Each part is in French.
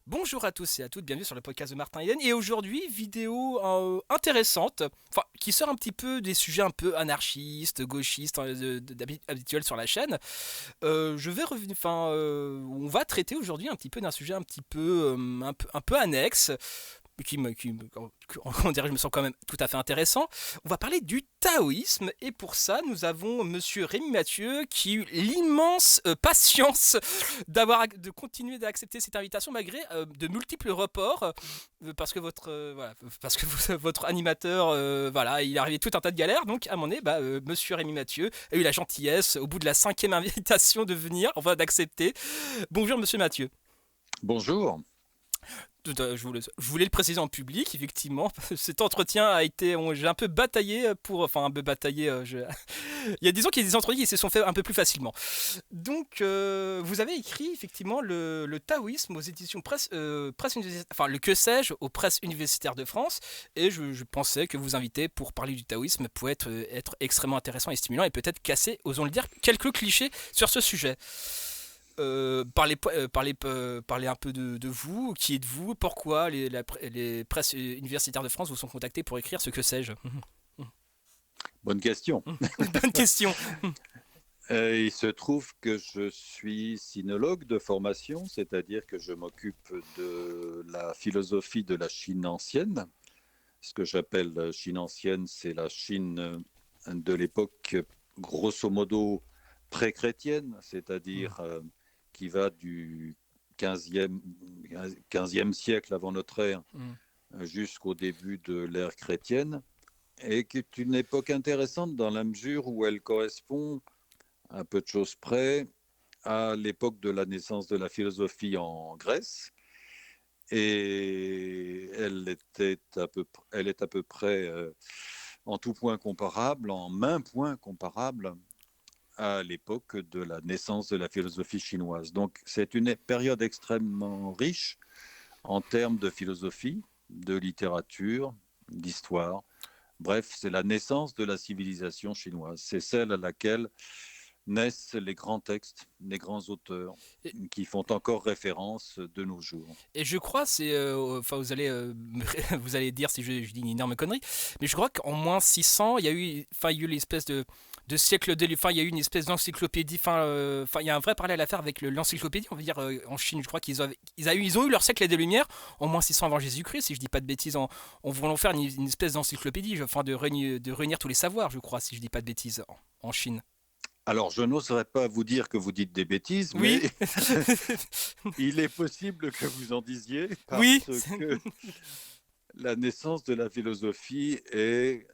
Bonjour à tous et à toutes, bienvenue sur le podcast de Martin Eden. Et aujourd'hui, vidéo intéressante, enfin, qui sort un petit peu des sujets un peu anarchistes, gauchistes, habituels sur la chaîne. Je vais revenir, on va traiter aujourd'hui un petit peu d'un sujet un petit peu, un peu annexe, comment dirais je me sens quand même tout à fait intéressant. On va parler du taoïsme et pour ça nous avons monsieur Rémi Mathieu qui a eu l'immense patience de continuer d'accepter cette invitation malgré de multiples reports parce que votre animateur voilà, il est arrivé tout un tas de galères, donc à mon nez monsieur Rémi Mathieu a eu la gentillesse au bout de la cinquième invitation de venir, enfin d'accepter. Bonjour monsieur Mathieu. Bonjour. Je voulais le préciser en public, effectivement. Cet entretien a été. J'ai un peu bataillé pour. Enfin, un peu bataillé. Il y a disons qu'il y a des entretiens qui se sont faits un peu plus facilement. Donc, vous avez écrit effectivement le taoïsme aux éditions presse universitaire. Enfin, le que sais-je aux presses universitaires de France. Et je pensais que vous inviter pour parler du taoïsme pouvait être extrêmement intéressant et stimulant et peut-être casser, osons le dire, quelques clichés sur ce sujet. Parlez un peu de vous, qui êtes-vous, pourquoi les presses universitaires de France vous sont contactés pour écrire ce que sais-je. Bonne question. Bonne question. Il se trouve que je suis sinologue de formation, c'est-à-dire que je m'occupe de la philosophie de la Chine ancienne. Ce que j'appelle la Chine ancienne, c'est la Chine de l'époque grosso modo pré-chrétienne, c'est-à-dire qui va du 15e siècle avant notre ère jusqu'au début de l'ère chrétienne, et qui est une époque intéressante dans la mesure où elle correspond, à peu de choses près, à l'époque de la naissance de la philosophie en Grèce. Et elle est à peu près en tout point comparable, en maint point comparable à l'époque de la naissance de la philosophie chinoise. Donc c'est une période extrêmement riche en termes de philosophie, de littérature, d'histoire. Bref, c'est la naissance de la civilisation chinoise. C'est celle à laquelle naissent les grands textes, les grands auteurs Et, qui font encore référence de nos jours. et je crois, enfin vous allez dire si je dis une énorme connerie, mais je crois qu'en moins 600, il y a eu l'espèce de siècle de, enfin il y a eu une espèce d'encyclopédie, il y a un vrai parallèle à faire avec l'encyclopédie, on va dire en Chine, je crois ils ont eu leur siècle des Lumières en moins 600 avant Jésus-Christ, si je dis pas de bêtises, en voulant faire une espèce d'encyclopédie, enfin de réunir tous les savoirs, je crois, si je dis pas de bêtises, en Chine. Alors, je n'oserais pas vous dire que vous dites des bêtises, mais Oui, il est possible que vous en disiez oui, parce que la naissance de la philosophie est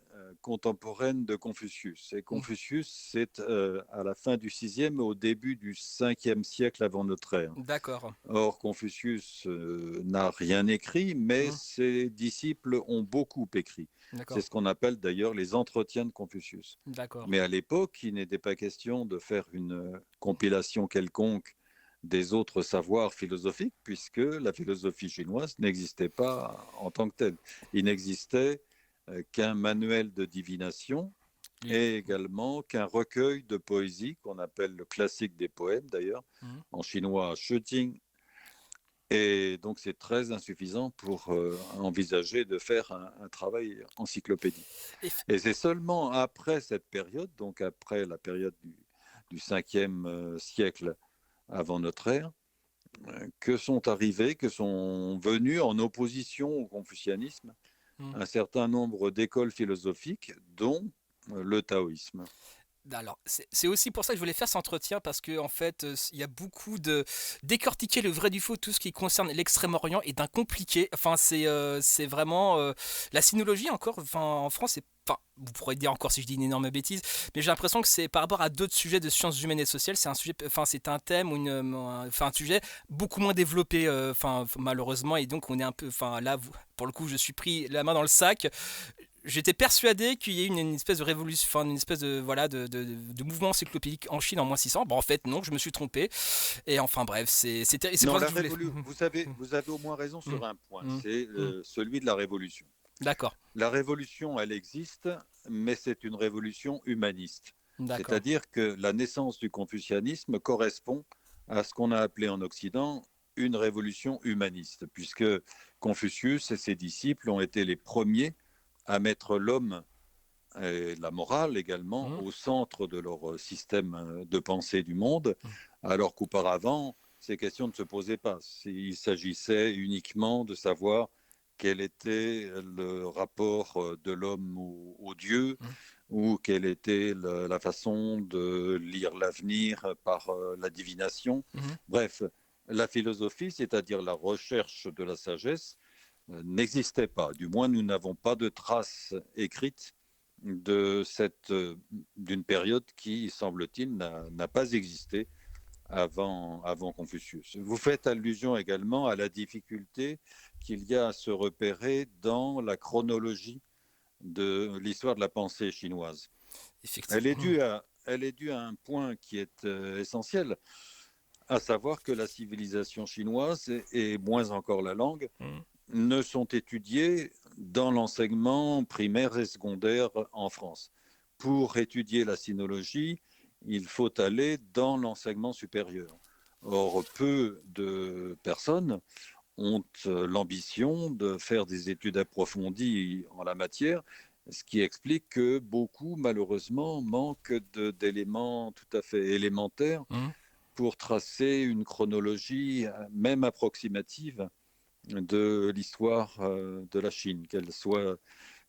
contemporaine de Confucius. Et Confucius, c'est à la fin du 6e, au début du 5e siècle avant notre ère. d'accord, Or, Confucius n'a rien écrit, mais ses disciples ont beaucoup écrit. C'est d'accord, ce qu'on appelle d'ailleurs les entretiens de Confucius. d'accord. Mais à l'époque, il n'était pas question de faire une compilation quelconque des autres savoirs philosophiques, puisque la philosophie chinoise n'existait pas en tant que telle. Il n'existait qu'un manuel de divination et également qu'un recueil de poésie qu'on appelle le classique des poèmes d'ailleurs, Mhm. en chinois Shijing. Et donc c'est très insuffisant pour envisager de faire un travail encyclopédique. Et Et c'est seulement après cette période, donc après la période du 5e siècle avant notre ère, que sont venus en opposition au confucianisme hmm. un certain nombre d'écoles philosophiques, dont le taoïsme. Alors, c'est aussi pour ça que je voulais faire cet entretien, parce que en fait, il y a beaucoup de décortiquer le vrai du faux, tout ce qui concerne l'Extrême-Orient est d'un compliqué. Enfin, c'est vraiment la sinologie encore. Enfin, en France, enfin, vous pourrez dire encore si je dis une énorme bêtise, mais j'ai l'impression que c'est par rapport à d'autres sujets de sciences humaines et sociales, c'est un sujet, enfin, c'est un thème ou enfin, un sujet beaucoup moins développé, enfin, malheureusement, et donc on est un peu, enfin, là, pour le coup, je suis pris la main dans le sac. J'étais persuadé qu'il y ait une espèce de révolution, enfin une espèce de voilà de mouvement encyclopédique en Chine en moins 600. Bon, en fait, non, je me suis trompé. Et enfin, bref, c'est pour Non, ça que je voulais. vous avez au moins raison Hum, sur un point, hum, c'est hum. celui de la révolution. D'accord, La révolution, elle existe, mais c'est une révolution humaniste. d'accord. C'est-à-dire que la naissance du confucianisme correspond à ce qu'on a appelé en Occident une révolution humaniste, puisque Confucius et ses disciples ont été les premiers à mettre l'homme et la morale également Mhm. au centre de leur système de pensée du monde, Mhm. alors qu'auparavant, ces questions ne se posaient pas. Il s'agissait uniquement de savoir quel était le rapport de l'homme au Dieu, Mhm. ou quelle était la façon de lire l'avenir par la divination. Mhm. Bref, la philosophie, c'est-à-dire la recherche de la sagesse, n'existait pas. Du moins, nous n'avons pas de traces écrites d'une période qui, semble-t-il, n'a pas existé avant Confucius. Vous faites allusion également à la difficulté qu'il y a à se repérer dans la chronologie de l'histoire de la pensée chinoise. Effectivement. Elle est due à un point qui est essentiel, à savoir que la civilisation chinoise, et moins encore la langue, Mhm. ne sont étudiées dans l'enseignement primaire et secondaire en France. Pour étudier la sinologie, il faut aller dans l'enseignement supérieur. Or, peu de personnes ont l'ambition de faire des études approfondies en la matière, ce qui explique que beaucoup, malheureusement, manquent d'éléments tout à fait élémentaires Mhm. pour tracer une chronologie, même approximative, de l'histoire de la Chine, qu'elle soit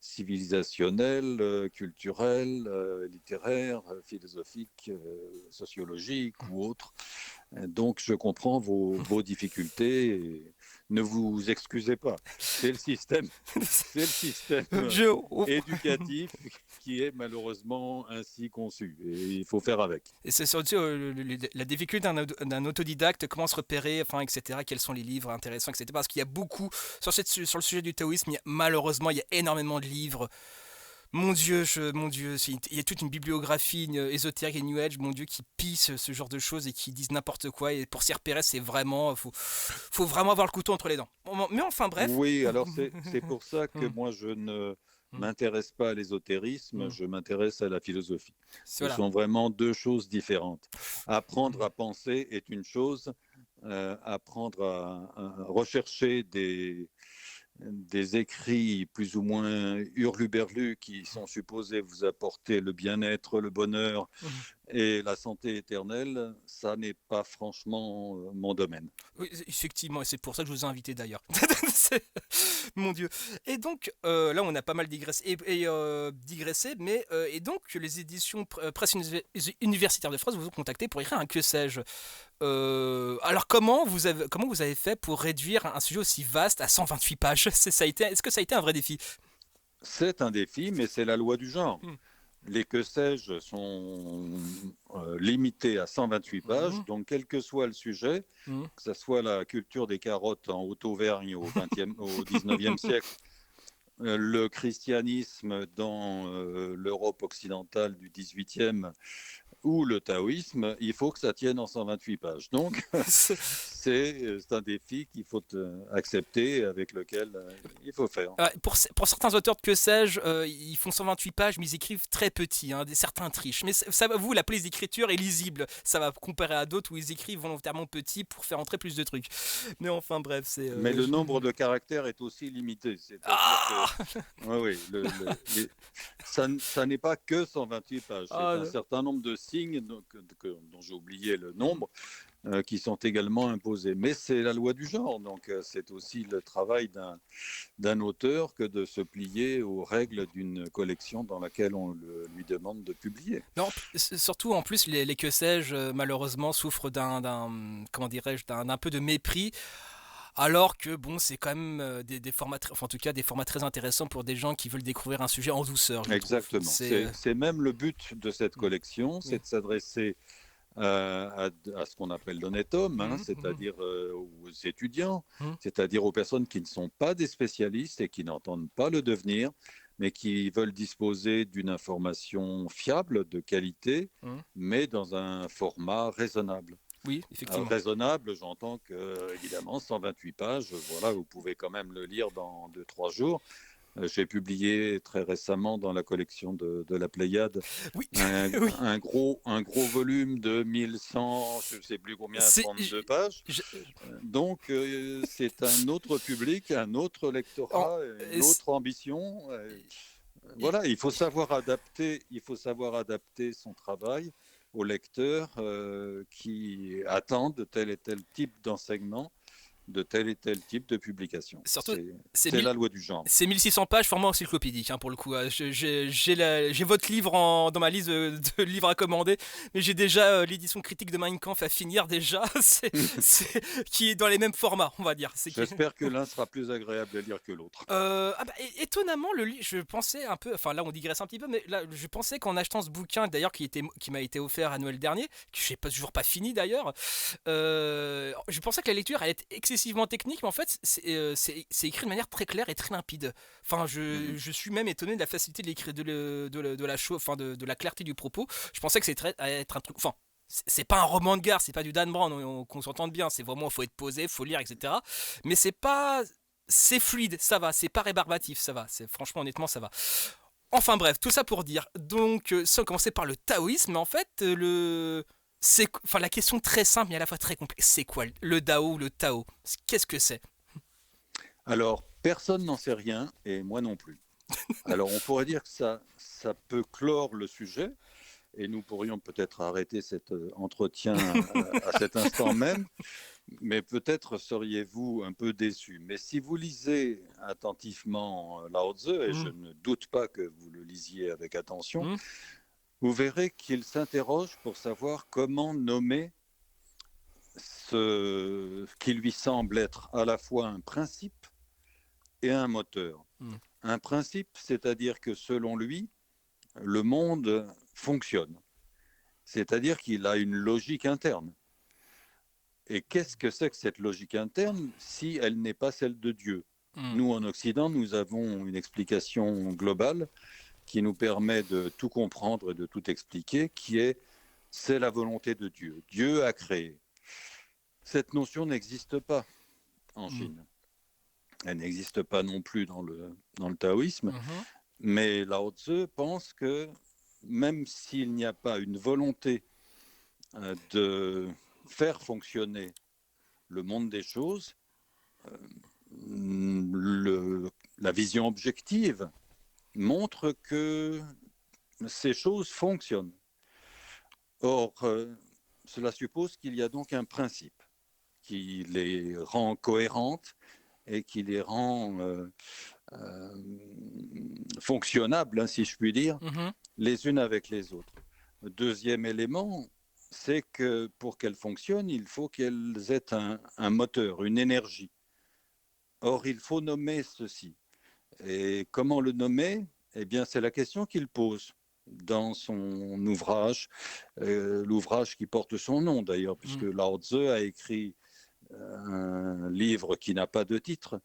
civilisationnelle, culturelle, littéraire, philosophique, sociologique ou autre. Donc, je comprends vos difficultés et ne vous excusez pas. C'est le système, c'est le système Je, éducatif qui est malheureusement ainsi conçu et il faut faire avec. Et c'est surtout la difficulté d'un autodidacte, comment se repérer, enfin, etc. Quels sont les livres intéressants, etc. Parce qu'il y a beaucoup, sur le sujet du taoïsme, malheureusement, il y a énormément de livres. Mon Dieu, il y a toute une bibliographie ésotérique et New Age, mon Dieu, qui pille ce genre de choses et qui disent n'importe quoi. Et pour s'y repérer, c'est vraiment, faut vraiment avoir le couteau entre les dents. Mais enfin, bref. Oui, alors c'est pour ça que Hum, moi je ne hum, m'intéresse pas à l'ésotérisme, hum. je m'intéresse à la philosophie. Ce Voilà. sont vraiment deux choses différentes. Apprendre à penser est une chose, apprendre à rechercher des écrits plus ou moins hurluberlus qui sont supposés vous apporter le bien-être, le bonheur Hum. et la santé éternelle, ça n'est pas franchement mon domaine. Oui, effectivement, et c'est pour ça que je vous ai invité d'ailleurs. Mon Dieu. Et donc, là, on a pas mal digressé, mais et donc les éditions Presse Universitaire de France vous ont contacté pour écrire un que sais-je. Alors, comment vous avez fait pour réduire un sujet aussi vaste à 128 pages? Est-ce que ça a été un vrai défi? C'est un défi, mais c'est la loi du genre. Hmm. Les que sais-je sont limités à 128 pages, Mhm. donc quel que soit le sujet, Mhm. que ce soit la culture des carottes en Haute-Auvergne au 19e siècle, le christianisme dans l'Europe occidentale du 18e ou le taoïsme, il faut que ça tienne en 128 pages. Donc, c'est un défi qu'il faut accepter, avec lequel il faut faire. Pour certains auteurs de que sais-je, ils font 128 pages, mais ils écrivent très petit. Hein, certains trichent. Mais ça, vous, la police d'écriture est lisible. Ça va comparer à d'autres où ils écrivent volontairement petit pour faire entrer plus de trucs. Mais enfin, bref, c'est. Mais le nombre de caractères est aussi limité. C'est-à-dire que, Ah, oui, oui, ça n'est pas que 128 pages. C'est ah, un certain nombre de signes dont j'ai oublié le mm. nombre, qui sont également imposés. Mais c'est la loi du genre. Donc, c'est aussi le travail d'un auteur que de se plier aux règles d'une collection dans laquelle on lui demande de publier. Non, surtout en plus, les que sais-je, malheureusement, souffrent comment dirais-je, d'un peu de mépris. Alors que bon, c'est quand même des formats, enfin en tout cas des formats très intéressants pour des gens qui veulent découvrir un sujet en douceur, je trouve. Exactement. C'est même le but de cette Mm, collection, c'est oui. de s'adresser à ce qu'on appelle l'honnête homme, hein, Mhm, mhm, c'est-à-dire aux étudiants, mhm, c'est-à-dire aux personnes qui ne sont pas des spécialistes et qui n'entendent pas le devenir, mais qui veulent disposer d'une information fiable, de qualité, mhm. mais dans un format raisonnable. Oui, effectivement. Raisonnable, j'entends que, évidemment, 128 pages, voilà, vous pouvez quand même le lire dans 2-3 jours, J'ai publié très récemment dans la collection de la Pléiade Oui, un, oui. un gros volume de 1100, je ne sais plus combien, C'est, 32 pages. je- Donc, c'est un autre public, un autre en- lectorat, une c'est- autre ambition. et- Voilà, il faut savoir adapter son travail aux lecteurs qui attendent tel et tel type d'enseignement, de tel et tel type de publication. surtout, c'est C'est la loi du genre. C'est 1600 pages, format encyclopédique, hein, pour le coup. J'ai votre livre dans ma liste de livres à commander, mais j'ai déjà l'édition critique de Mein Kampf à finir déjà, qui est dans les mêmes formats, on va dire. J'espère que l'un sera plus agréable à lire que l'autre. Étonnamment, je pensais un peu, enfin là on digresse un petit peu, mais là je pensais qu'en achetant ce bouquin, d'ailleurs qui m'a été offert à Noël dernier, que je n'ai pas toujours pas fini d'ailleurs, je pensais que la lecture allait être excessivement technique, mais en fait c'est écrit de manière très claire et très limpide. Enfin, je suis même étonné de la facilité de l'écrire, de la chose, enfin de la clarté du propos. Je pensais que allait être un truc, enfin. C'est pas un roman de gare, c'est pas du Dan Brown, qu'on s'entende bien, c'est vraiment, faut être posé, faut lire, etc. Mais c'est pas, c'est fluide, ça va, c'est pas rébarbatif, ça va, franchement honnêtement ça va. Enfin bref, tout ça pour dire, donc sans commencer par le taoïsme, mais en fait enfin la question très simple mais à la fois très complexe, c'est quoi le Dao ou le Tao? Qu'est-ce que c'est? Alors, personne n'en sait rien, et moi non plus. Alors, on pourrait dire que ça peut clore le sujet, et nous pourrions peut-être arrêter cet entretien à cet instant même, mais peut-être seriez-vous un peu déçu. Mais si vous lisez attentivement Lao Tzu, et je Mmh. ne doute pas que vous le lisiez avec attention, Mmh. vous verrez qu'il s'interroge pour savoir comment nommer ce qui lui semble être à la fois un principe et un moteur. Mmh. Un principe, c'est-à-dire que selon lui, le monde fonctionne, c'est-à-dire qu'il a une logique interne. Et qu'est-ce que c'est que cette logique interne si elle n'est pas celle de Dieu? Mmh. Nous, en Occident, nous avons une explication globale qui nous permet de tout comprendre et de tout expliquer, qui est c'est la volonté de Dieu. Dieu a créé. Cette notion n'existe pas en Mmh. Chine. Elle n'existe pas non plus dans le taoïsme. Mmh. Mais Lao Tzu pense que même s'il n'y a pas une volonté de faire fonctionner le monde des choses, la vision objective montre que ces choses fonctionnent. Or, cela suppose qu'il y a donc un principe qui les rend cohérentes et qui les rend euh, fonctionnables, hein, si je puis dire, Mmh. les unes avec les autres. Le deuxième élément, c'est que pour qu'elles fonctionnent, il faut qu'elles aient un moteur, une énergie. Or, il faut nommer ceci. Et comment le nommer? Eh bien, c'est la question qu'il pose dans son ouvrage, l'ouvrage qui porte son nom d'ailleurs, puisque Mmh. Lao Tzu a écrit un livre qui n'a pas de titre,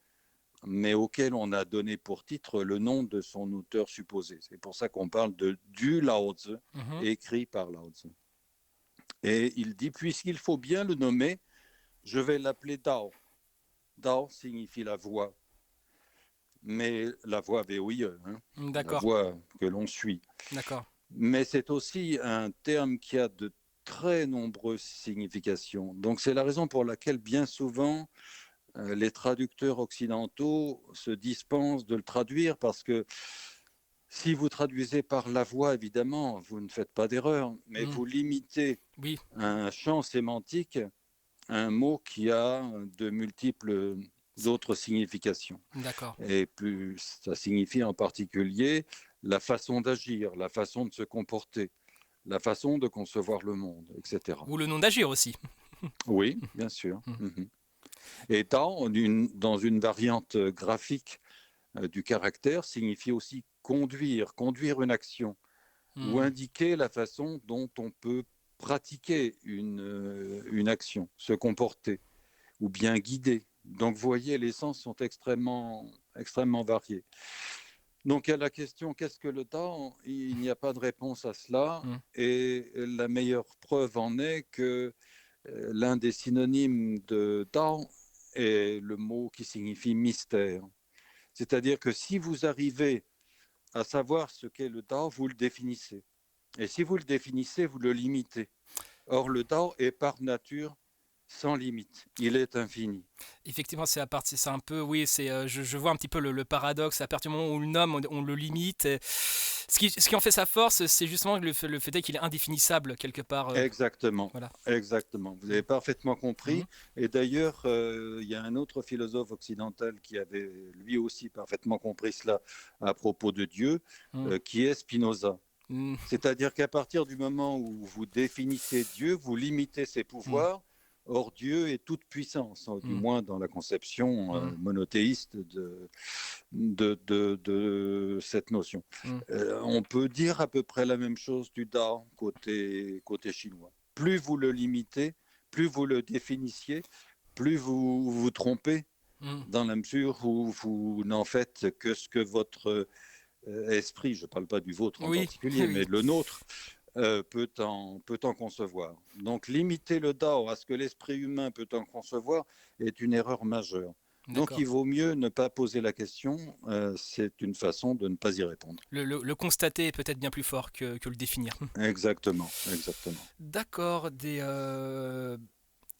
mais auquel on a donné pour titre le nom de son auteur supposé. C'est pour ça qu'on parle du Lao Tzu, Mmh. écrit par Lao Tzu. Et il dit, puisqu'il faut bien le nommer, je vais l'appeler Dao. Dao signifie la voie, mais la voie VOIE, hein, la D'accord, voie que l'on suit. d'accord. Mais c'est aussi un terme qui a de très nombreuses significations. Donc c'est la raison pour laquelle bien souvent les traducteurs occidentaux se dispensent de le traduire parce que si vous traduisez par la voix, évidemment, vous ne faites pas d'erreur, mais Mmh. vous limitez Oui, un champ sémantique à un mot qui a de multiples autres significations. d'accord. Et plus ça signifie en particulier la façon d'agir, la façon de se comporter, la façon de concevoir le monde, etc. Ou le nom d'agir aussi. Oui, bien sûr. Mmh. Et dans une variante graphique du caractère, signifie aussi conduire, conduire une action, ou Mmh. indiquer la façon dont on peut pratiquer une action, se comporter, ou bien guider. Donc, vous voyez, les sens sont extrêmement variés. Donc, à la question qu'est-ce que le temps, il n'y a pas de réponse à cela. Mmh. Et la meilleure preuve en est que l'un des synonymes de temps est le mot qui signifie mystère. C'est-à-dire que si vous arrivez à savoir ce qu'est le Tao, vous le définissez. Et si vous le définissez, vous le limitez. Or, le Tao est par nature sans limite. Il est infini. Effectivement, c'est à partir, c'est un peu, oui, je vois un petit peu le paradoxe. À partir du moment où on le nomme, on le limite. Ce qui en fait sa force, c'est justement le fait est qu'il est indéfinissable quelque part. Exactement. Voilà. Exactement. Vous avez parfaitement Mhm. compris. Et d'ailleurs, il y a un autre philosophe occidental qui avait lui aussi parfaitement compris cela à propos de Dieu, Mhm. qui est Spinoza. Mhm. C'est-à-dire qu'à partir du moment où vous définissez Dieu, vous limitez ses Mhm. pouvoirs. Or, Dieu est toute puissance, du Mhm. moins dans la conception Mhm. monothéiste de cette notion. Mhm. On peut dire à peu près la même chose du Dao côté chinois. Plus vous le limitez, plus vous le définissiez, plus vous vous trompez Mhm. dans la mesure où vous n'en faites que ce que votre esprit, je ne parle pas du vôtre en Oui, particulier, oui, mais le nôtre, peut en concevoir. Donc limiter le Dao à ce que l'esprit humain peut en concevoir est une erreur majeure. Donc d'accord. il vaut mieux ne pas poser la question, c'est une façon de ne pas y répondre. Le constater est peut-être bien plus fort que le définir. Exactement, exactement. D'accord,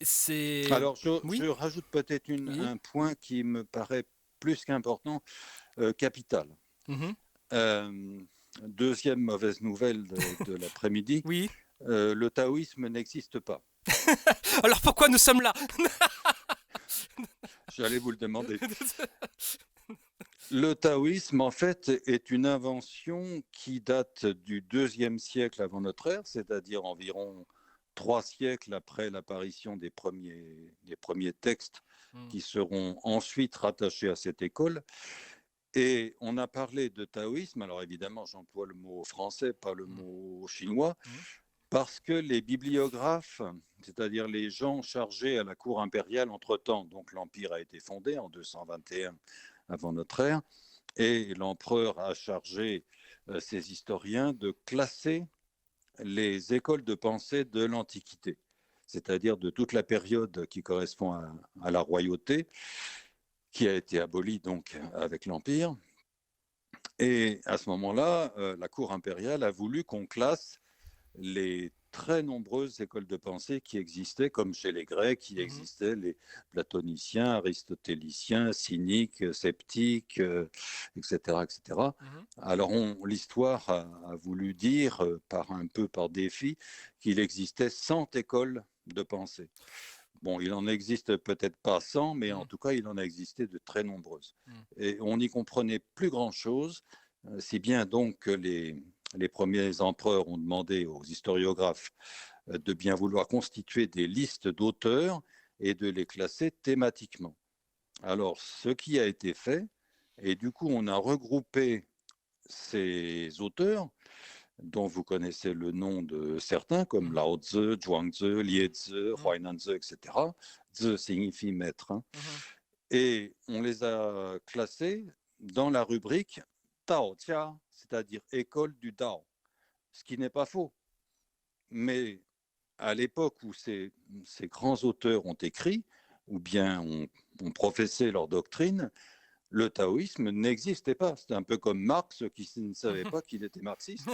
c'est... Alors Oui, je rajoute peut-être oui. un point qui me paraît plus qu'important, capital. Mhm. Euh, Deuxième mauvaise nouvelle de l'après-midi, Oui. le taoïsme n'existe pas. Alors pourquoi nous sommes là? J'allais vous le demander. Le taoïsme, en fait, est une invention qui date du deuxième siècle avant notre ère, c'est-à-dire environ 3 siècles après l'apparition des premiers textes Mhm. qui seront ensuite rattachés à cette école. Et on a parlé de taoïsme, alors évidemment j'emploie le mot français, pas le Mhm. mot chinois, Mhm. parce que les bibliographes, c'est-à-dire les gens chargés à la cour impériale entre-temps, donc l'Empire a été fondé en 221 avant notre ère, et l'empereur a chargé ses historiens de classer les écoles de pensée de l'Antiquité, c'est-à-dire de toute la période qui correspond à la royauté, qui a été abolie donc avec l'Empire. Et à ce moment-là, la cour impériale a voulu qu'on classe les très nombreuses écoles de pensée qui existaient, comme chez les Grecs, qui Mhm. existaient les platoniciens, aristotéliciens, cyniques, sceptiques, etc., etc. Mhm. Alors l'histoire a voulu dire, un peu par défi, qu'il existait 100 écoles de pensée. Bon, il en existe peut-être pas 100, mais en Mhm. tout cas, il en a existé de très nombreuses. Mhm. Et on n'y comprenait plus grand-chose, si bien donc que les premiers empereurs ont demandé aux historiographes de bien vouloir constituer des listes d'auteurs et de les classer thématiquement. Alors, ce qui a été fait, et du coup, on a regroupé ces auteurs, dont vous connaissez le nom de certains, comme Mhm. Lao Tzu, Zhuangzi, Liezi, Mhm. Huainanzi, etc. Tzu signifie maître, hein. Mhm. Et on les a classés dans la rubrique Tao Tia, c'est-à-dire école du Tao, ce qui n'est pas faux. Mais à l'époque où ces grands auteurs ont écrit, ou bien ont professé leur doctrine, le taoïsme n'existait pas. C'était un peu comme Marx qui ne savait Mhm. pas qu'il était marxiste.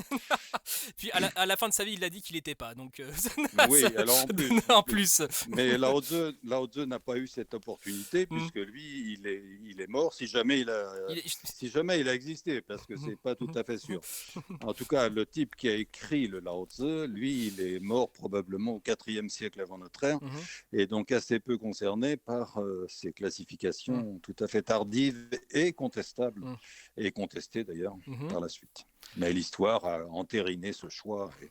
Puis à la fin de sa vie, il a dit qu'il n'était pas. Donc, Oui, alors en en plus. plus. Mais Lao Tzu n'a pas eu cette opportunité Mhm. puisque lui, il est mort si jamais il a, Il est- si jamais il a existé, parce que Mhm. c'est pas tout Mhm. à fait sûr. En tout cas, le type qui a écrit le Lao Tzu, lui, il est mort probablement au IVe siècle avant notre ère, Mhm. et donc assez peu concerné par ces Mhm. classifications tout à fait tardives et contestables, Mhm. et contestées d'ailleurs Mhm. par la suite. Mais l'histoire a entériné ce choix, et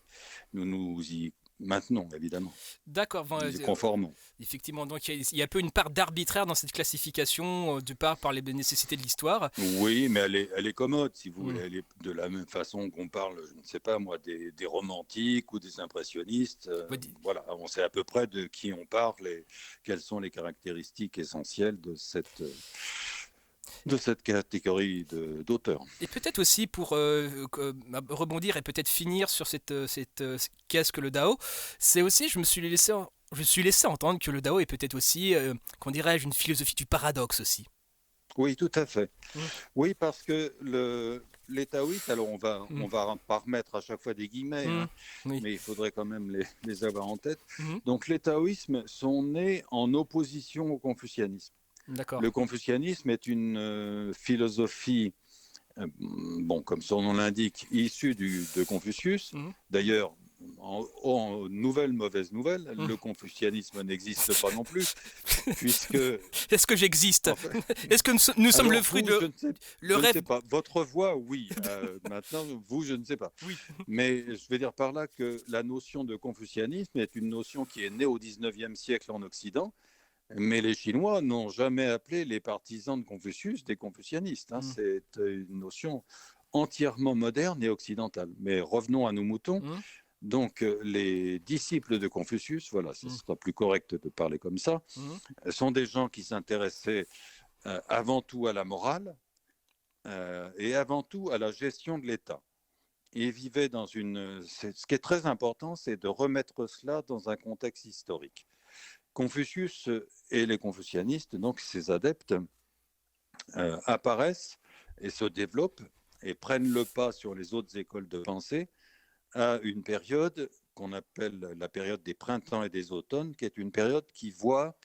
nous nous y maintenons, évidemment. D'accord. Bon, Nous y conformons. effectivement, donc il y a un peu une part d'arbitraire dans cette classification, du par les nécessités de l'histoire. Oui, mais elle est commode, si vous Mhm. voulez. Elle est de la même façon qu'on parle, je ne sais pas moi, des romantiques ou des impressionnistes. Ouais, Voilà, on sait à peu près de qui on parle et quelles sont les caractéristiques essentielles de cette catégorie d'auteurs. et peut-être aussi pour rebondir et peut-être finir sur qu'est-ce que le Dao, c'est aussi, je me suis laissé entendre que le Dao est peut-être aussi, qu'on dirais-je, une philosophie du paradoxe aussi. Oui, tout à fait. Mhm, Oui, parce que les taoïstes, alors mhm, on va pas remettre à chaque fois des guillemets, mhm. hein, Oui. mais il faudrait quand même les avoir en tête. Mhm. Donc les taoïsmes sont nés en opposition au confucianisme. D'accord. Le confucianisme est une philosophie, bon, comme son nom l'indique, issue de Confucius. Mhm, D'ailleurs, en nouvelle mauvaise nouvelle, mhm. le confucianisme n'existe pas non plus, puisque Est-ce que j'existe? en fait, Est-ce que nous sommes le alors fruit vous, de le je ne rêve? sais pas. Votre voix, oui. Maintenant, vous, je ne sais pas. Oui. Mais je vais dire par là que la notion de confucianisme est une notion qui est née au 19e siècle en Occident, mais les Chinois n'ont jamais appelé les partisans de Confucius des confucianistes, hein. Mhm, C'est une notion entièrement moderne et occidentale. Mais revenons à nos moutons. mhm, Donc, les disciples de Confucius, voilà, ce mhm, sera plus correct de parler comme ça, mhm, sont des gens qui s'intéressaient avant tout à la morale et avant tout à la gestion de l'État. Ils vivaient dans une... Ce qui est très important, c'est de remettre cela dans un contexte historique. Confucius et les confucianistes, donc ses adeptes, apparaissent et se développent et prennent le pas sur les autres écoles de pensée à une période qu'on appelle la période des printemps et des automnes, qui est une période qui voit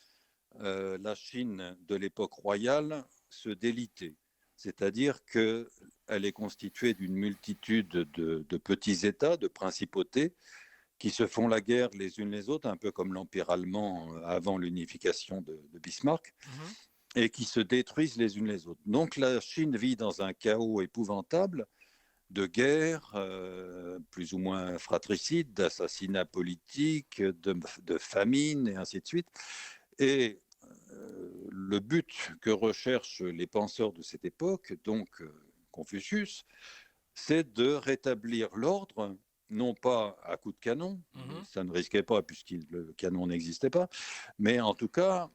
la Chine de l'époque royale se déliter. C'est-à-dire qu'elle est constituée d'une multitude de petits États, de principautés, qui se font la guerre les unes les autres, un peu comme l'Empire allemand avant l'unification de Bismarck, mhm. et qui se détruisent les unes les autres. Donc la Chine vit dans un chaos épouvantable de guerre, plus ou moins fratricide, d'assassinats politiques, de famine, et ainsi de suite. Et le but que recherchent les penseurs de cette époque, donc Confucius, c'est de rétablir l'ordre, non pas à coups de canon, Mhm. ça ne risquait pas puisque le canon n'existait pas, mais en tout cas,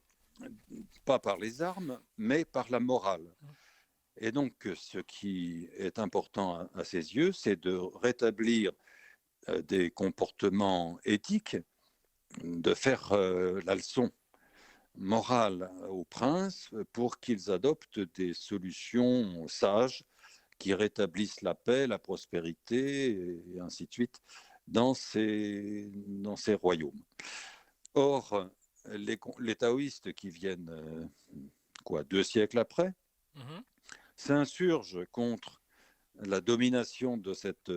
pas par les armes, mais par la morale. Et donc, ce qui est important à ses yeux, c'est de rétablir des comportements éthiques, de faire la leçon morale aux princes pour qu'ils adoptent des solutions sages qui rétablissent la paix, la prospérité et ainsi de suite dans ces royaumes. Or, les taoïstes qui viennent quoi, 2 siècles après Mhm. s'insurgent contre la domination de cette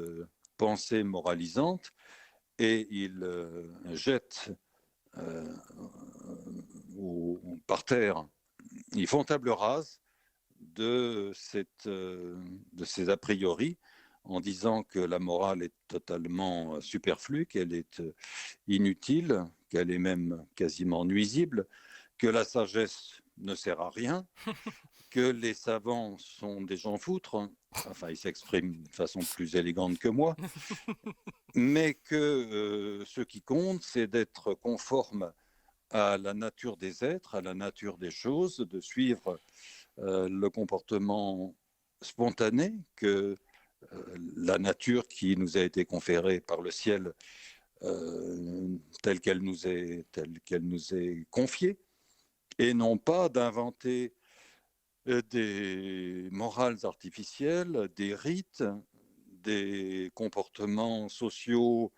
pensée moralisante et ils jettent euh, par terre, ils font table rase de ces a priori en disant que la morale est totalement superflue, qu'elle est inutile, qu'elle est même quasiment nuisible, que la sagesse ne sert à rien, que les savants sont des gens foutres, enfin ils s'expriment de façon plus élégante que moi, mais que ce qui compte, c'est d'être conforme à la nature des êtres, à la nature des choses, de suivre le comportement spontané que la nature qui nous a été conférée par le ciel telle qu'elle nous est confiée, et non pas d'inventer des morales artificielles, des rites, des comportements sociaux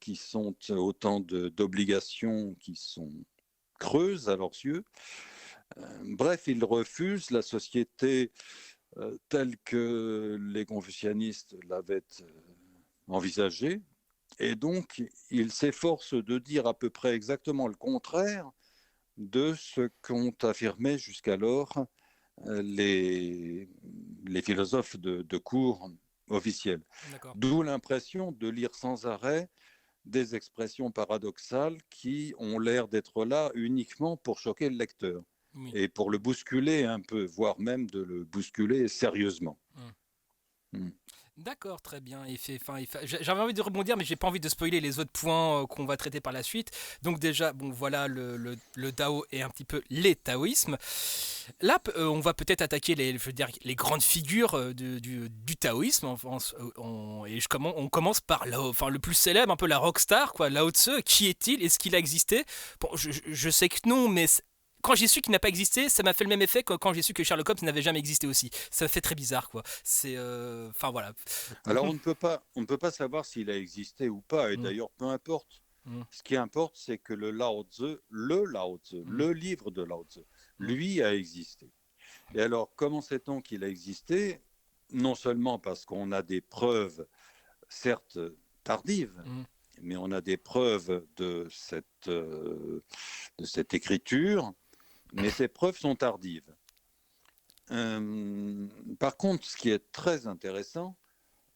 qui sont autant d'obligations qui sont creuses à leurs yeux. Bref, ils refusent la société telle que les confucianistes l'avaient envisagée, et donc ils s'efforcent de dire à peu près exactement le contraire de ce qu'ont affirmé jusqu'alors les philosophes de cours officiels. D'accord. D'où l'impression de lire sans arrêt des expressions paradoxales qui ont l'air d'être là uniquement pour choquer le lecteur Oui. et pour le bousculer un peu, voire même de le bousculer sérieusement. Mhm. Mm. D'accord, très bien. J'avais envie de rebondir, mais j'ai pas envie de spoiler les autres points qu'on va traiter par la suite. Donc déjà, bon, voilà le Tao et un petit peu les taoïsmes. Là, on va peut-être attaquer je veux dire, les grandes figures du taoïsme. On commence par enfin, le plus célèbre, un peu la rockstar, quoi, Lao Tse. Qui est-il? Est-ce qu'il a existé? Bon, je sais que non, mais quand j'ai su qu'il n'a pas existé, ça m'a fait le même effet que quand j'ai su que Sherlock Holmes n'avait jamais existé aussi. Ça fait très bizarre, quoi. C'est, enfin voilà. Alors on ne peut pas savoir s'il a existé ou pas, et Mm, d'ailleurs peu importe. mm, Ce qui importe, c'est que mm, le livre de Lao Tzu, mm, lui a existé. Et alors, comment sait-on qu'il a existé? Non seulement parce qu'on a des preuves, certes tardives, mm. mais on a des preuves de cette écriture, mais ces preuves sont tardives. Par contre, ce qui est très intéressant,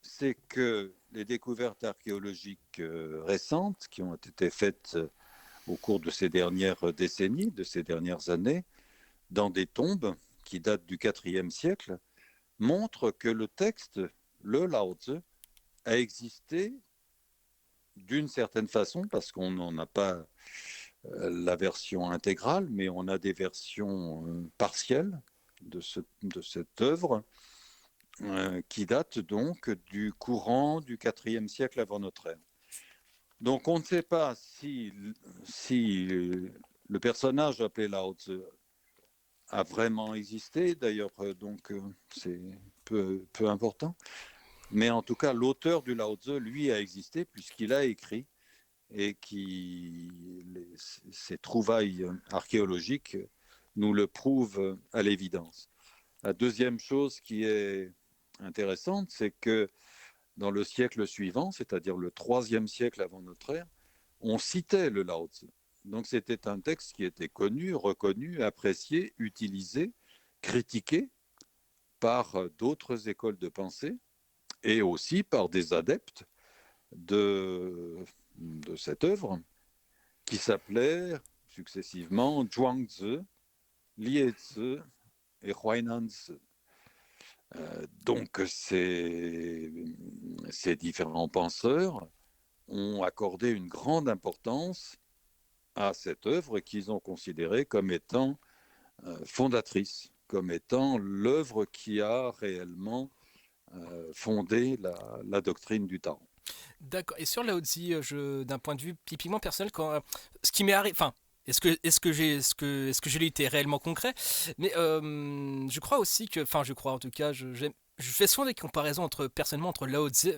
c'est que les découvertes archéologiques récentes qui ont été faites au cours de ces dernières décennies, de ces dernières années, dans des tombes qui datent du IVe siècle, montrent que le texte, le Lao Tzu, a existé d'une certaine façon, parce qu'on n'en a pas la version intégrale, mais on a des versions partielles de cette œuvre, qui date donc du courant du IVe siècle avant notre ère. Donc on ne sait pas si le personnage appelé Lao Tzu a vraiment existé, d'ailleurs, donc c'est peu important. Mais en tout cas, l'auteur du Lao Tzu, lui, a existé puisqu'il a écrit, et ces trouvailles archéologiques nous le prouvent à l'évidence. La deuxième chose qui est intéressante, c'est que dans le siècle suivant, c'est-à-dire le IIIe siècle avant notre ère, on citait le Lao Tzu. Donc c'était un texte qui était connu, reconnu, apprécié, utilisé, critiqué par d'autres écoles de pensée et aussi par des adeptes de cette œuvre qui s'appelait successivement Zhuangzi, Liezi et Huainan Tzu. Donc ces différents penseurs ont accordé une grande importance à cette œuvre qu'ils ont considérée comme étant fondatrice, comme étant l'œuvre qui a réellement fondé la doctrine du Tao. D'accord. Et sur Lao Tzu, d'un point de vue typiquement personnel, ce qui m'est arrivé, enfin, est-ce que je l'ai été réellement concret? Mais je crois aussi que, enfin, je crois en tout cas, je fais souvent des comparaisons personnellement entre Lao Tzu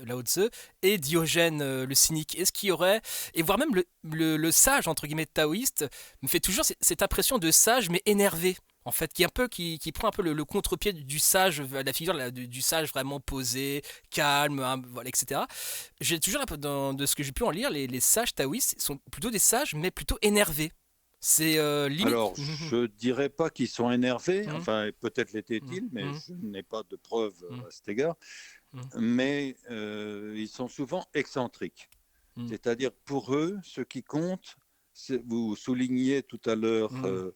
et Diogène le cynique. Est-ce qu'il y aurait, et voire même le sage entre guillemets taoïste, me fait toujours cette impression de sage mais énervé. En fait, qui prend un peu le contre-pied du sage, la figure du sage vraiment posé, calme, hein, voilà, etc. J'ai toujours de ce que j'ai pu en lire, les sages taoïstes sont plutôt des sages, mais plutôt énervés. C'est limite. Alors, je ne dirais pas qu'ils sont énervés, Mhm, enfin, peut-être mhm, l'étaient-ils, mais mhm, je n'ai pas de preuves mhm, à cet égard, mhm, mais ils sont souvent excentriques. mhm, C'est-à-dire, pour eux, ce qui compte, vous souligniez tout à l'heure mhm,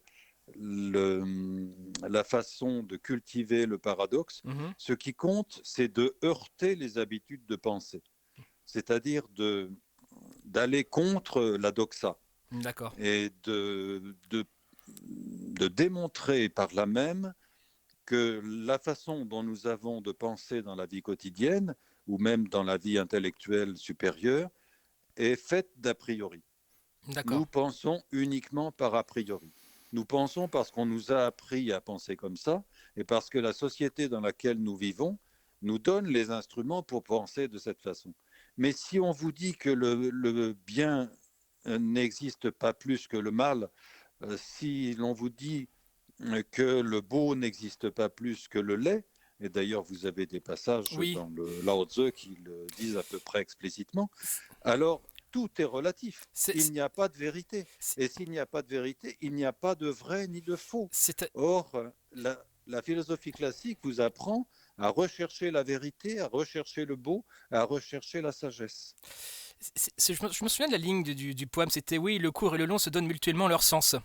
la façon de cultiver le paradoxe, mhm. ce qui compte, c'est de heurter les habitudes de pensée, c'est-à-dire d'aller contre la doxa D'accord. et de démontrer par là même que la façon dont nous avons de penser dans la vie quotidienne ou même dans la vie intellectuelle supérieure est faite d'a priori. D'accord. Nous pensons uniquement par a priori. Nous pensons parce qu'on nous a appris à penser comme ça et parce que la société dans laquelle nous vivons nous donne les instruments pour penser de cette façon. Mais si on vous dit que le bien n'existe pas plus que le mal, si l'on vous dit que le beau n'existe pas plus que le laid, et d'ailleurs vous avez des passages Oui. dans le Lao Tzu qui le disent à peu près explicitement, alors tout est relatif. C'est, Il n'y a pas de vérité. c'est, Et s'il n'y a pas de vérité, il n'y a pas de vrai ni de faux. c'est- Or, la philosophie classique vous apprend à rechercher la vérité, à rechercher le beau, à rechercher la sagesse. je me souviens de la ligne du poème, c'était oui, le court et le long se donnent mutuellement leur sens.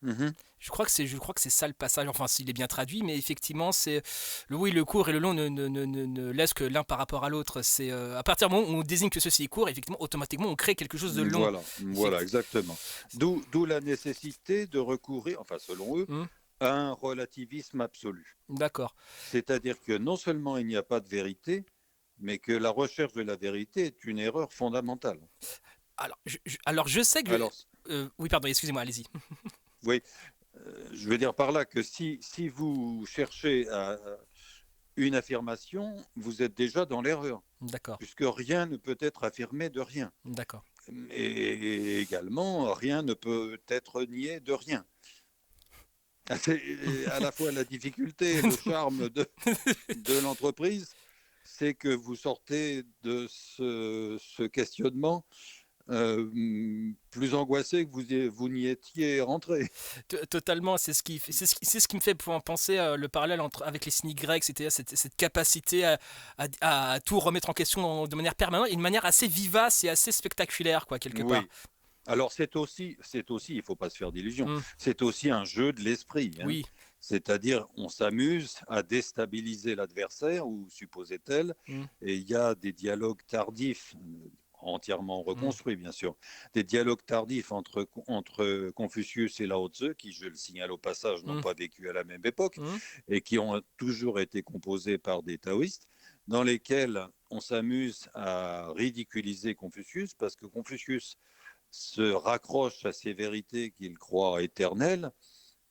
Mhm. Je crois que c'est ça le passage, enfin s'il est bien traduit, mais effectivement c'est le oui, le court et le long ne laissent que l'un par rapport à l'autre. C'est à partir du moment où on désigne que ceci est court, effectivement, automatiquement on crée quelque chose de long. Voilà, voilà, Effecti- exactement. D'où la nécessité de recourir, enfin selon eux, Hmm, à un relativisme absolu. d'accord. C'est-à-dire que non seulement il n'y a pas de vérité, mais que la recherche de la vérité est une erreur fondamentale. Alors je sais que Alors, oui, pardon, excusez-moi, allez-y. oui, Je veux dire par là que si vous cherchez une affirmation, vous êtes déjà dans l'erreur, D'accord, puisque rien ne peut être affirmé de rien. d'accord. Et également, rien ne peut être nié de rien. C'est à la fois la difficulté et le charme de l'entreprise, c'est que vous sortez de ce questionnement plus angoissé que vous n'y étiez rentré. Totalement, c'est ce qui me fait penser le parallèle avec les cyniques grecs, c'était cette capacité à tout remettre en question de manière permanente et de manière assez vivace et assez spectaculaire, quoi, quelque part. Oui. Alors il ne faut pas se faire d'illusions, Hmm, c'est aussi un jeu de l'esprit. Hein. oui. C'est-à-dire, on s'amuse à déstabiliser l'adversaire, ou supposait-elle, Hmm, et il y a des dialogues tardifs, entièrement hmm, reconstruits bien sûr, des dialogues tardifs entre Confucius et Lao Tzu, qui, je le signale au passage, n'ont hmm, pas vécu à la même époque, hmm. et qui ont toujours été composés par des taoïstes, dans lesquels on s'amuse à ridiculiser Confucius, parce que Confucius se raccroche à ces vérités qu'il croit éternelles,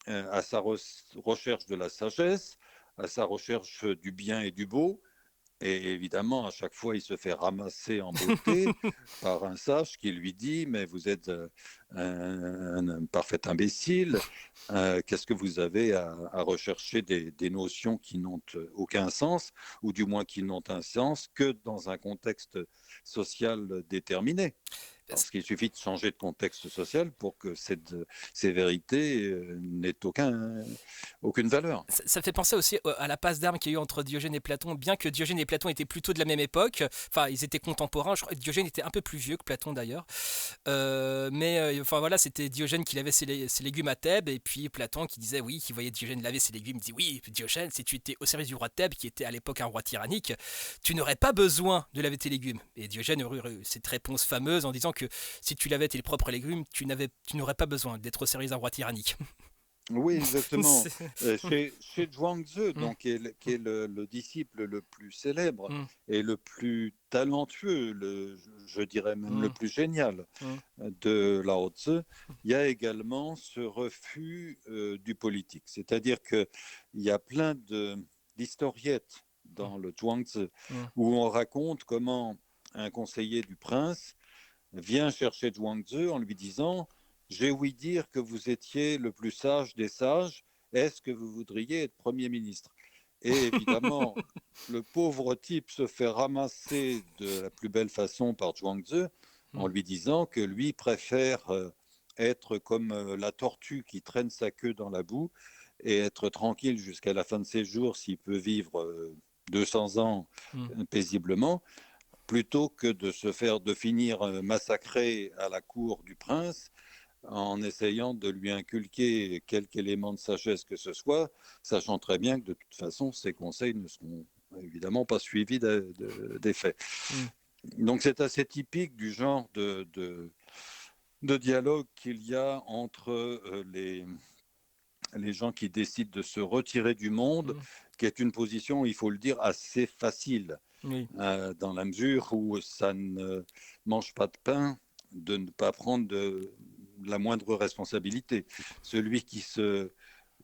à sa recherche de la sagesse, à sa recherche du bien et du beau. Et évidemment, à chaque fois, il se fait ramasser en beauté par un sage qui lui dit: mais vous êtes un parfait imbécile, qu'est-ce que vous avez à rechercher des notions qui n'ont aucun sens, ou du moins qui n'ont un sens que dans un contexte social déterminé. Parce qu'il suffit de changer de contexte social pour que ces vérités n'aient aucune valeur. Ça fait penser aussi à la passe d'armes qu'il y a eu entre Diogène et Platon, bien que Diogène et Platon étaient plutôt de la même époque, enfin ils étaient contemporains, je crois que Diogène était un peu plus vieux que Platon d'ailleurs. Enfin voilà, c'était Diogène qui lavait ses légumes à Thèbes, et puis Platon qui disait oui, qui voyait Diogène laver ses légumes, il dit oui, Diogène, si tu étais au service du roi de Thèbes, qui était à l'époque un roi tyrannique, tu n'aurais pas besoin de laver tes légumes. Et Diogène aurait cette réponse fameuse en disant que si tu lavais tes propres légumes, tu n'aurais pas besoin d'être au service d'un roi tyrannique. Oui, exactement. C'est- Chez Zhuangzi, Mm, donc, qui est le disciple le plus célèbre mm, et le plus talentueux, je dirais même le mm, plus génial mm, de Lao Tzu, il y a également ce refus du politique. C'est-à-dire qu'il y a plein d'historiettes dans le Zhuangzi mm, où on raconte comment un conseiller du prince vient chercher Zhuangzi en lui disant: j'ai ouï dire que vous étiez le plus sage des sages, est-ce que vous voudriez être Premier ministre? Et évidemment, le pauvre type se fait ramasser de la plus belle façon par Zhuangzi en mm. lui disant que lui préfère être comme la tortue qui traîne sa queue dans la boue et être tranquille jusqu'à la fin de ses jours s'il peut vivre 200 ans Mm. paisiblement, plutôt que de finir massacré à la cour du prince en essayant de lui inculquer quelque élément de sagesse que ce soit, sachant très bien que de toute façon, ses conseils ne seront évidemment pas suivis des faits. Mm. Donc c'est assez typique du genre de dialogue qu'il y a entre les gens qui décident de se retirer du monde, Mm. qui est une position, il faut le dire, assez facile, Oui. dans la mesure où ça ne mange pas de pain de ne pas prendre la moindre responsabilité. Celui qui se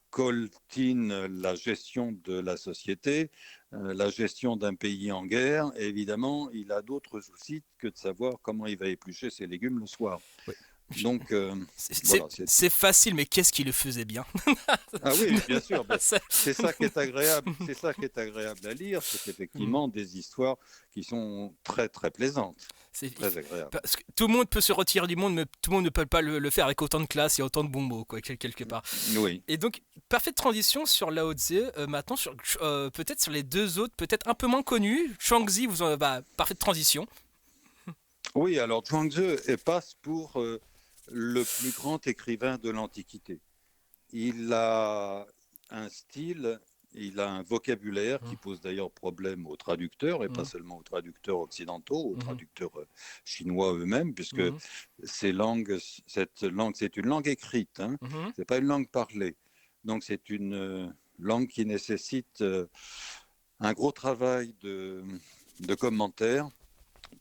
coltine la gestion de la société, la gestion d'un pays en guerre, évidemment, il a d'autres soucis que de savoir comment il va éplucher ses légumes le soir. Oui. Donc, C'est voilà, c'est c'est facile, mais qu'est-ce qui le faisait bien? ah oui, bien sûr, ben, C'est- c'est ça qui est agréable, c'est ça qui est agréable à lire, c'est Mm. effectivement des histoires qui sont très très plaisantes, C'est- très agréables. Parce que tout le monde peut se retirer du monde, mais tout le monde ne peut pas le faire avec autant de classe et autant de bons mots, quoi, quelque part. Oui, Et donc, parfaite transition sur Lao Tzu, maintenant peut-être sur les deux autres, peut-être un peu moins connus. Chuangzi, parfaite transition. oui. Alors Zhuangzi passe pour le plus grand écrivain de l'Antiquité. Il a un style, il a un vocabulaire qui Mm, pose d'ailleurs problème aux traducteurs, et pas mm, seulement aux traducteurs occidentaux, aux mhm, traducteurs chinois eux-mêmes, puisque mhm, cette langue, c'est une langue écrite, hein, mhm. c'est pas une langue parlée. Donc c'est une langue qui nécessite un gros travail de commentaires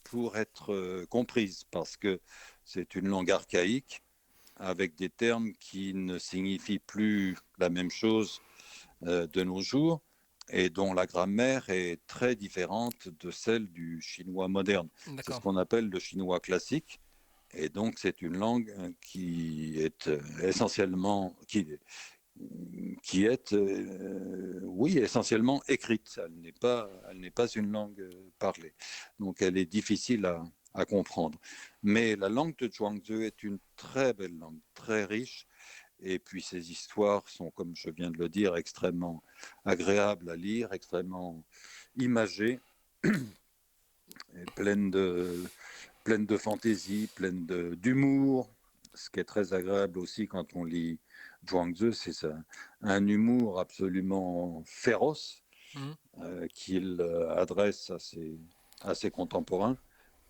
pour être comprise, parce que c'est une langue archaïque, avec des termes qui ne signifient plus la même chose de nos jours et dont la grammaire est très différente de celle du chinois moderne. C'est ce D'accord. qu'on appelle le chinois classique. Et donc, c'est une langue qui est essentiellement, qui est, oui, essentiellement écrite. Elle n'est pas une langue parlée. Donc, elle est difficile à comprendre. Mais la langue de Zhuangzi est une très belle langue, très riche. Et puis, ses histoires sont, comme je viens de le dire, extrêmement agréables à lire, extrêmement imagées, et pleine de fantaisie, d'humour. Ce qui est très agréable aussi quand on lit Zhuangzi, c'est ça, un humour absolument féroce Mhm. qu'il adresse à ses contemporains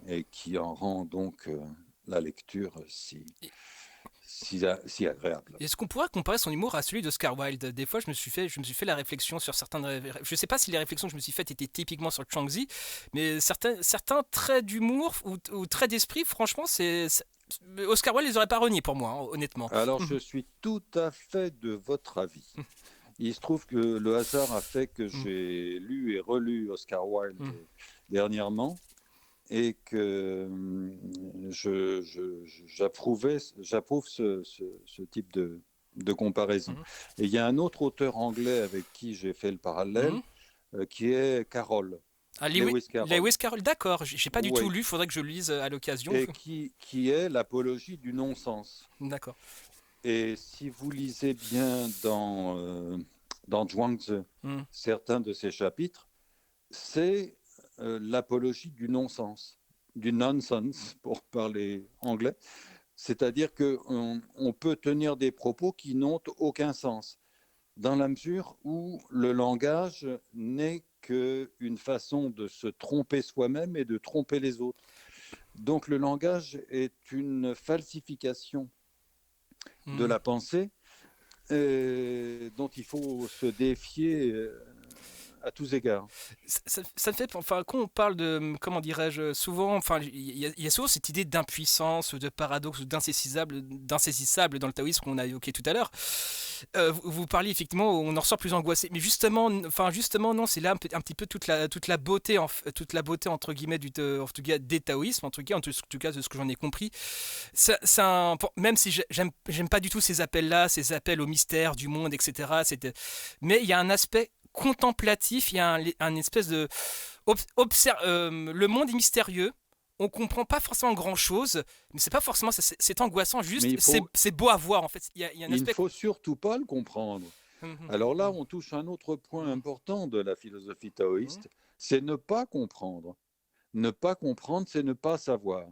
et qui en rend donc la lecture si agréable. Est-ce qu'on pourrait comparer son humour à celui d'Oscar Wilde? Des fois, je me suis fait la réflexion sur certaines. Je sais pas si les réflexions que je me suis faites étaient typiquement sur Changzi, mais certains traits d'humour ou traits d'esprit, franchement, Oscar Wilde les aurait pas reniés pour moi, hein, honnêtement. Alors je suis tout à fait de votre avis. Il se trouve que le hasard a fait que j'ai lu et relu Oscar Wilde dernièrement et que j'approuve ce type de comparaison. Et il y a un autre auteur anglais avec qui j'ai fait le parallèle, qui est Carroll, Ah, Lewis Carroll. Lewis Carroll, d'accord, j'ai pas du tout Oui, lu, faudrait que je le lise à l'occasion. et qui est l'apologie du non-sens. D'accord. Et si vous lisez bien dans Zhuangzi, Mm. certains de ces chapitres, c'est l'apologie du non-sens, du nonsense, pour parler anglais. C'est-à-dire qu'on peut tenir des propos qui n'ont aucun sens, dans la mesure où le langage n'est qu'une façon de se tromper soi-même et de tromper les autres. Donc le langage est une falsification de Mm. la pensée dont il faut se défier à tous égards. Ça me fait, enfin, quand on parle de, comment dirais-je, souvent, enfin, il y a souvent cette idée d'impuissance, de paradoxe, ou d'insaisissable dans le taoïsme qu'on a évoqué tout à l'heure. Vous parliez effectivement, on en ressort plus angoissé, mais justement, non, c'est là un petit peu toute la beauté, toute la beauté entre guillemets en tout cas, des taoïsmes, en tout cas de ce que j'en ai compris. Même si j'aime pas du tout ces appels-là, ces appels au mystère du monde, etc. Mais il y a un aspect contemplatif, il y a un espèce de le monde est mystérieux. On comprend pas forcément grand chose, mais c'est pas forcément c'est angoissant. Mais Juste, c'est beau à voir en fait. Il y a un il ne aspect. faut surtout pas le comprendre. Alors là, on touche un autre point important de la philosophie taoïste, c'est ne pas comprendre. Ne pas comprendre, c'est ne pas savoir.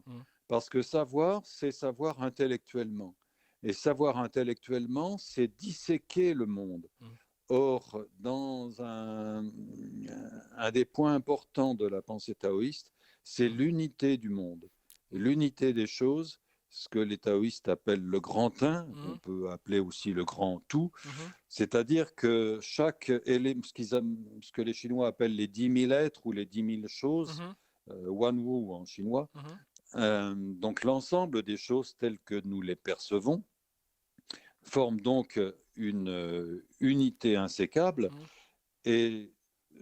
Parce que savoir, c'est savoir intellectuellement. Et savoir intellectuellement, c'est disséquer le monde. Or, dans un des points importants de la pensée taoïste, c'est l'unité du monde, l'unité des choses, ce que les taoïstes appellent le grand un, qu'on peut appeler aussi le grand tout, c'est-à-dire que chaque élément, ce que les Chinois appellent les 10 000 êtres ou les 10 000 choses, Wan Wu en chinois, donc l'ensemble des choses telles que nous les percevons, forment donc une unité insécable et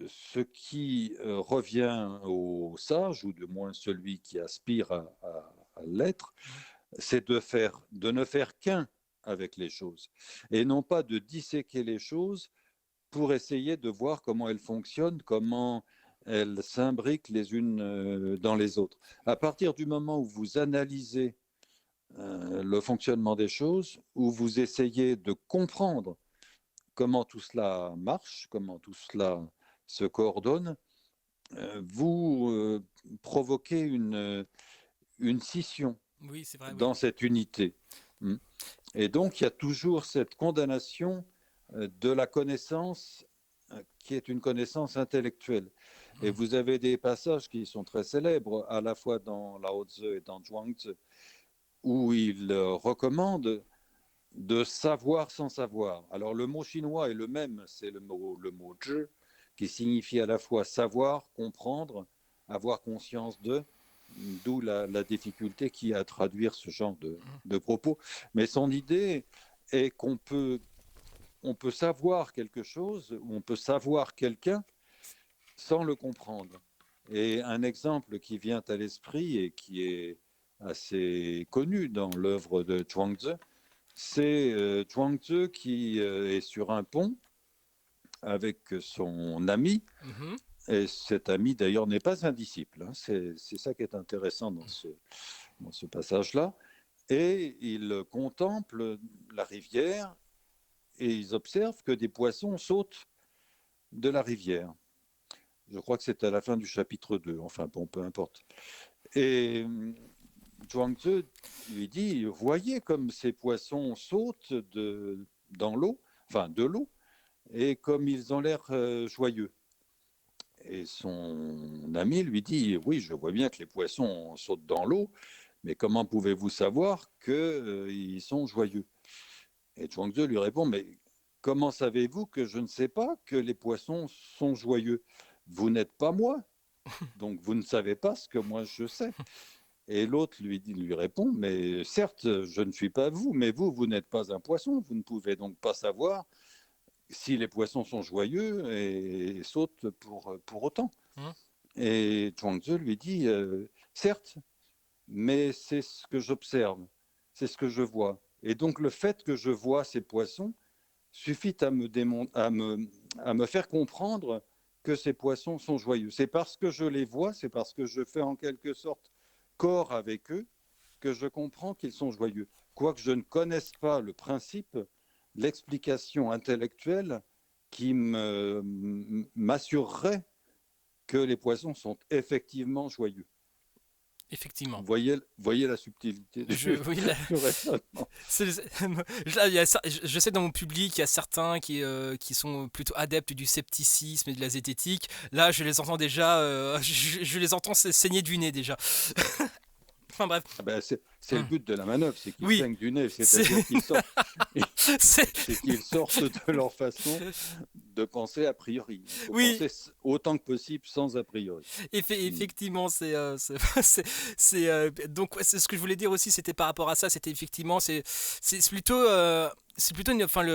ce qui revient au sage, ou du moins celui qui aspire à l'être, c'est de ne faire qu'un avec les choses et non pas de disséquer les choses pour essayer de voir comment elles fonctionnent, comment elles s'imbriquent les unes dans les autres. À partir du moment où vous analysez le fonctionnement des choses, où vous essayez de comprendre comment tout cela marche, comment tout cela se coordonne, vous provoquez une scission Oui, c'est vrai, oui. dans cette unité. Et donc, il y a toujours cette condamnation de la connaissance qui est une connaissance intellectuelle. Et vous avez des passages qui sont très célèbres, à la fois dans Lao Tzu et dans Zhuangzi, où il recommande de savoir sans savoir. Alors le mot chinois est le même, c'est le mot zhi, qui signifie à la fois savoir, comprendre, avoir conscience de, d'où la difficulté qu'il y a à traduire ce genre de propos. Mais son idée est on peut savoir quelque chose, ou on peut savoir quelqu'un sans le comprendre. Et un exemple qui vient à l'esprit et qui est assez connu dans l'œuvre de Zhuangzi, c'est Zhuangzi qui est sur un pont avec son ami. Mhm. Et cet ami, d'ailleurs, n'est pas un disciple. Hein. C'est ça qui est intéressant dans ce passage-là. Et ils contemplent la rivière et ils observent que des poissons sautent de la rivière. Je crois que c'est à la fin du chapitre 2. Enfin, bon, peu importe. Et Zhuangzi lui dit, voyez comme ces poissons sautent dans l'eau, enfin de l'eau, et comme ils ont l'air joyeux. Et son ami lui dit, oui, je vois bien que les poissons sautent dans l'eau, mais comment pouvez-vous savoir qu'ils sont joyeux? Et Zhuangzi lui répond, mais comment savez-vous que je ne sais pas que les poissons sont joyeux? Vous n'êtes pas moi, donc vous ne savez pas ce que moi je sais. Et l'autre lui répond, mais certes, je ne suis pas vous, mais vous n'êtes pas un poisson, vous ne pouvez donc pas savoir si les poissons sont joyeux et sautent pour autant. Mhm. Et Zhuangzi lui dit, certes, mais c'est ce que j'observe, c'est ce que je vois. Et donc le fait que je vois ces poissons suffit à me faire comprendre que ces poissons sont joyeux. C'est parce que je les vois, c'est parce que je fais en quelque sorte corps avec eux que je comprends qu'ils sont joyeux. Quoique je ne connaisse pas le principe, l'explication intellectuelle qui m'assurerait que les poissons sont effectivement joyeux. Effectivement. Voyez la subtilité Oui, là, du raisonnement. là, je sais dans mon public, il y a certains qui sont plutôt adeptes du scepticisme et de la zététique. Là, je les entends déjà, je les entends saigner du nez déjà. Enfin bref. Ah ben, c'est le Hum. but de la manœuvre, c'est qu'ils Oui, saignent du nez, c'est c'est-à-dire qu'ils sortent, c'est- c'est qu'ils sortent de leur façon de penser a priori. Il faut oui, penser autant que possible sans a priori. Mm. effectivement, donc ouais, c'est ce que je voulais dire aussi, c'était par rapport à ça, c'était effectivement, c'est plutôt enfin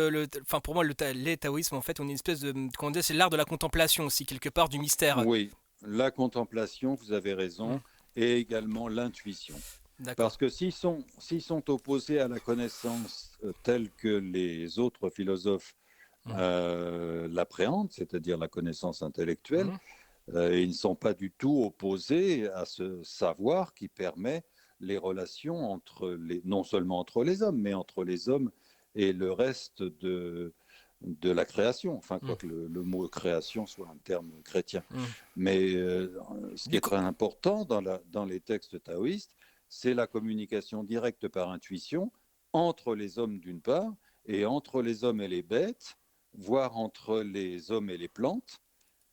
enfin pour moi les taoïsmes en fait, on est une espèce de, comment dire, c'est l'art de la contemplation aussi quelque part du mystère. Oui, la contemplation, vous avez Hmm, raison, et également l'intuition. d'accord. Parce que s'ils sont opposés à la connaissance telle que les autres philosophes Hmm, l'appréhendent, c'est-à-dire la connaissance intellectuelle, hmm, ils ne sont pas du tout opposés à ce savoir qui permet les relations non seulement entre les hommes, mais entre les hommes et le reste de la création, enfin, hmm, quoique le mot création soit un terme chrétien. hmm. Mais ce qui Du est coup, très important dans les textes taoïstes, c'est la communication directe par intuition entre les hommes d'une part, et entre les hommes et les bêtes, voire entre les hommes et les plantes,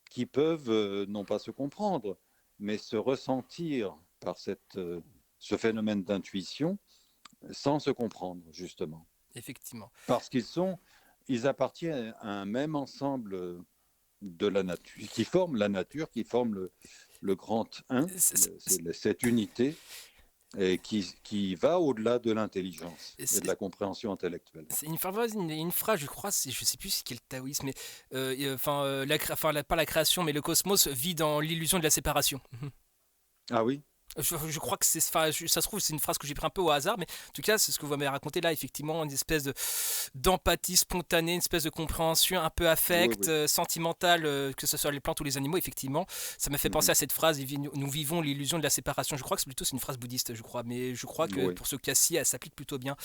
qui peuvent non pas se comprendre, mais se ressentir par ce phénomène d'intuition sans se comprendre, justement. effectivement. Parce ils appartiennent à un même ensemble de la nature, qui forme la nature, qui forme le grand un, C'est cette unité, et qui va au-delà de l'intelligence et de c'est- la compréhension intellectuelle. c'est une phrase, je crois, je sais plus c'est quel taoïsme, mais enfin, pas la création, mais le cosmos vit dans l'illusion de la séparation. Ah oui. Je crois que enfin, ça se trouve, c'est une phrase que j'ai pris un peu au hasard, mais en tout cas, c'est ce que vous m'avez raconté là, effectivement, une espèce d'empathie spontanée, une espèce de compréhension un peu Oui, affecte, oui. sentimentale, que ce soit les plantes ou les animaux, effectivement. Ça m'a fait penser Mhm. à cette phrase, nous vivons l'illusion de la séparation. Je crois que c'est une phrase bouddhiste, je crois, mais je crois que Oui. pour ce cas-ci, elle s'applique plutôt bien.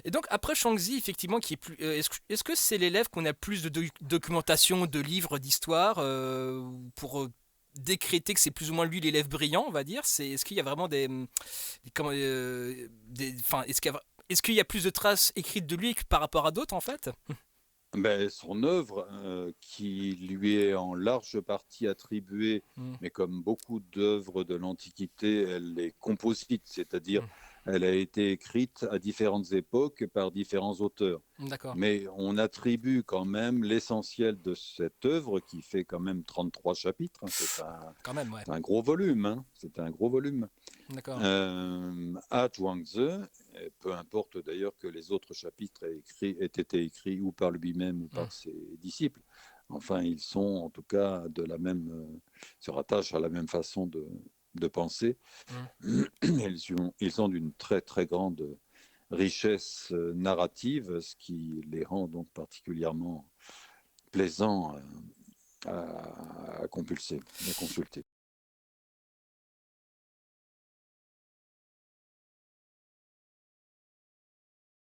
Et donc, après Shangzi, effectivement, qui est plus. Est-ce que c'est l'élève qu'on a plus de documentation, de livres, d'histoire, pour décréter que c'est plus ou moins lui l'élève brillant, on va dire? Est-ce qu'il y a vraiment comment, enfin, est-ce qu'il y a plus de traces écrites de lui par rapport à d'autres en fait? Ben, son œuvre, qui lui est en large partie attribuée, Hmm, mais comme beaucoup d'œuvres de l'Antiquité, elle est composite, c'est-à-dire elle a été écrite à différentes époques par différents auteurs. d'accord, Mais on attribue quand même l'essentiel de cette œuvre, qui fait quand même 33 chapitres. Hein, quand même, ouais. c'est un gros volume. Hein, c'est un gros volume. D'accord. à Zhuangzi, et peu importe d'ailleurs que les autres chapitres aient été écrits ou par lui-même ou Mm, par ses disciples. Enfin, ils sont en tout cas se rattachent à la même façon de penser. mm. Ils sont d'une très très grande richesse narrative, ce qui les rend donc particulièrement plaisants à compulser, à consulter.